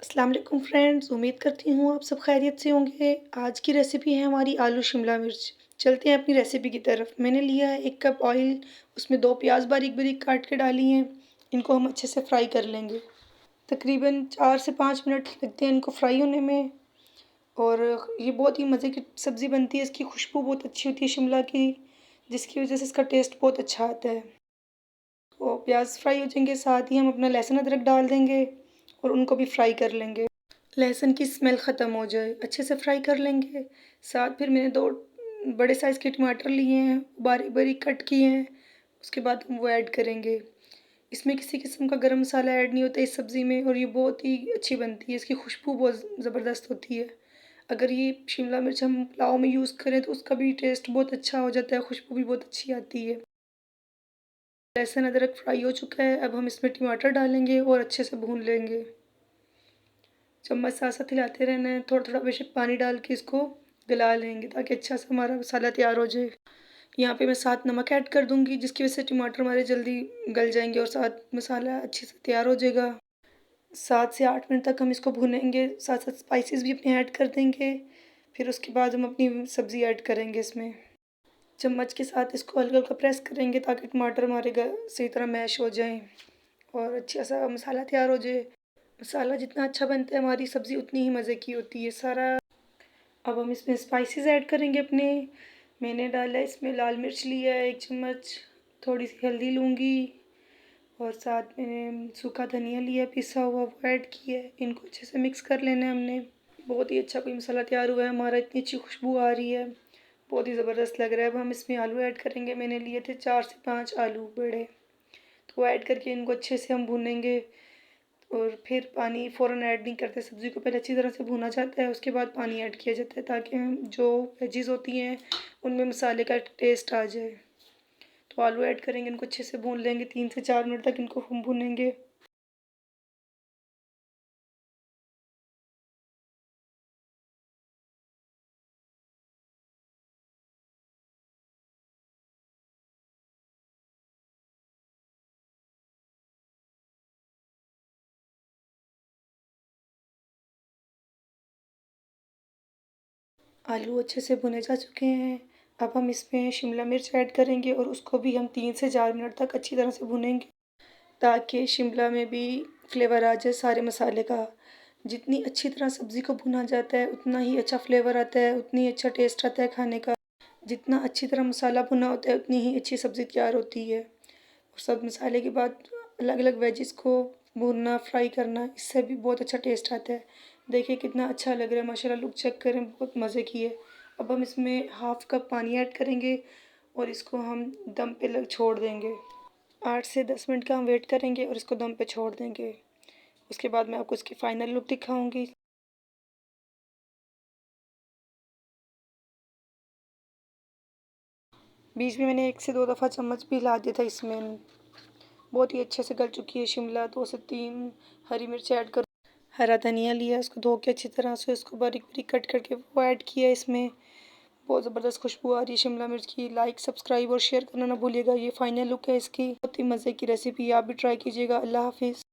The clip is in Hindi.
अस्सलाम वालेकुम फ्रेंड्स, उम्मीद करती हूँ आप सब खैरियत से होंगे। आज की रेसिपी है हमारी आलू शिमला मिर्च। चलते हैं अपनी रेसिपी की तरफ। मैंने लिया है 1 कप ऑयल, उसमें 2 प्याज बारीक-बारीक काट के डाली हैं। इनको हम अच्छे से फ्राई कर लेंगे। तकरीबन 4 से 5 मिनट लगते हैं इनको फ्राई होने में। और ये बहुत ही मज़े की सब्ज़ी बनती है, इसकी खुशबू बहुत अच्छी होती है शिमला की, जिसकी वज़ह से इसका टेस्ट बहुत अच्छा आता है। तो प्याज फ्राई हो जाएँगे, साथ ही हम अपना लहसुन अदरक डाल देंगे और उनको भी फ्राई कर लेंगे। लहसुन की स्मेल ख़त्म हो जाए, अच्छे से फ्राई कर लेंगे। साथ फिर मैंने 2 बड़े साइज़ के टमाटर लिए हैं, बारीक-बारीक कट किए हैं, उसके बाद हम वो ऐड करेंगे। इसमें किसी किस्म का गरम मसाला ऐड नहीं होता इस सब्ज़ी में और ये बहुत ही अच्छी बनती है, इसकी खुशबू बहुत ज़बरदस्त होती है। अगर ये शिमला मिर्च हम पुलाव में यूज़ करें तो उसका भी टेस्ट बहुत अच्छा हो जाता है, खुशबू भी बहुत अच्छी आती है। लहसुन अदरक फ्राई हो चुका है, अब हम इसमें टमाटर डालेंगे और अच्छे से भून लेंगे। चम्मच साथ-साथ हिलाते रहना है, थोड़ा-थोड़ा बेशक पानी डाल के इसको गला लेंगे ताकि अच्छा सा हमारा मसाला तैयार हो जाए। यहाँ पे मैं साथ नमक ऐड कर दूँगी जिसकी वजह से टमाटर हमारे जल्दी गल जाएँगे और साथ मसाला अच्छे से तैयार हो जाएगा। 7 से 8 मिनट तक हम इसको भूनेंगे, साथ-साथ स्पाइसेस भी अपने ऐड कर देंगे। फिर उसके बाद हम अपनी सब्ज़ी ऐड करेंगे इसमें। चम्मच के साथ इसको हल्का-हल्का प्रेस करेंगे ताकि टमाटर हमारे सही तरह मैश हो जाएँ और अच्छा सा मसाला तैयार हो जाए। मसाला जितना अच्छा बनता है हमारी सब्ज़ी उतनी ही मज़े की होती है। सारा अब हम इसमें स्पाइसेस ऐड करेंगे अपने। मैंने डाला है इसमें लाल मिर्च लिया है 1 चम्मच, थोड़ी-सी हल्दी लूँगी और साथ में सूखा धनिया लिया है पिसा हुआ वो ऐड किया है। इनको अच्छे से मिक्स कर लेना है हमने। बहुत ही अच्छा कोई मसाला तैयार हुआ है हमारा, इतनी अच्छी खुशबू आ रही है, बहुत ही ज़बरदस्त लग रहा है। अब हम इसमें आलू ऐड करेंगे। मैंने लिए थे 4 से 5 आलू बड़े, तो वो ऐड करके इनको अच्छे से हम भूनेंगे। और फिर पानी फ़ौरन ऐड नहीं करते, सब्ज़ी को पहले अच्छी तरह से भुना जाता है, उसके बाद पानी ऐड किया जाता है ताकि हम जो वेजीज़ होती हैं, उनमें मसाले का टेस्ट आ जाए। तो आलू ऐड करेंगे, इनको अच्छे से भून लेंगे, 3 से 4 मिनट तक इनको हम भूनेंगे। आलू अच्छे से भुने जा चुके हैं। अब हम इसमें शिमला मिर्च ऐड करेंगे और उसको भी हम 3 से 4 मिनट तक अच्छी तरह से भुनेंगे ताकि शिमला में भी फ्लेवर आ जाए सारे मसाले का। जितनी अच्छी तरह सब्ज़ी को भुना जाता है, उतना ही अच्छा फ्लेवर आता है, उतनी अच्छा टेस्ट आता है खाने का। जितना अच्छी तरह मसाला भुना होता है, उतनी ही अच्छी सब्ज़ी तैयार होती है। और सब मसाले के बाद अलग-अलग वेजिज़ को भूनना, फ्राई करना, इससे भी बहुत अच्छा टेस्ट आता है। देखिए कितना अच्छा लग रहा है माशाल्लाह, लुक चेक करें, बहुत मज़े की है। अब हम इसमें हाफ़ कप पानी ऐड करेंगे और इसको हम दम पे छोड़ देंगे। 8 से 10 मिनट का हम वेट करेंगे और इसको दम पे छोड़ देंगे। उसके बाद मैं आपको इसकी फ़ाइनल लुक दिखाऊँगी। बीच में मैंने 1 से 2 दफ़ा चम्मच भी हिला दिया था इसमें। बहुत ही अच्छे से गल चुकी है शिमला। 2 से 3 हरी मिर्च ऐड कर, हरा धनिया लिया, उसको धो के अच्छी तरह से उसको बारीक-बारीक कट करके वो ऐड किया इसमें। बहुत ज़बरदस्त खुशबू आ रही है शिमला मिर्च की। लाइक, सब्सक्राइब और शेयर करना ना भूलिएगा। ये फाइनल लुक है इसकी। बहुत ही मज़े की रेसिपी, आप भी ट्राई कीजिएगा। अल्लाह हाफ़िज़।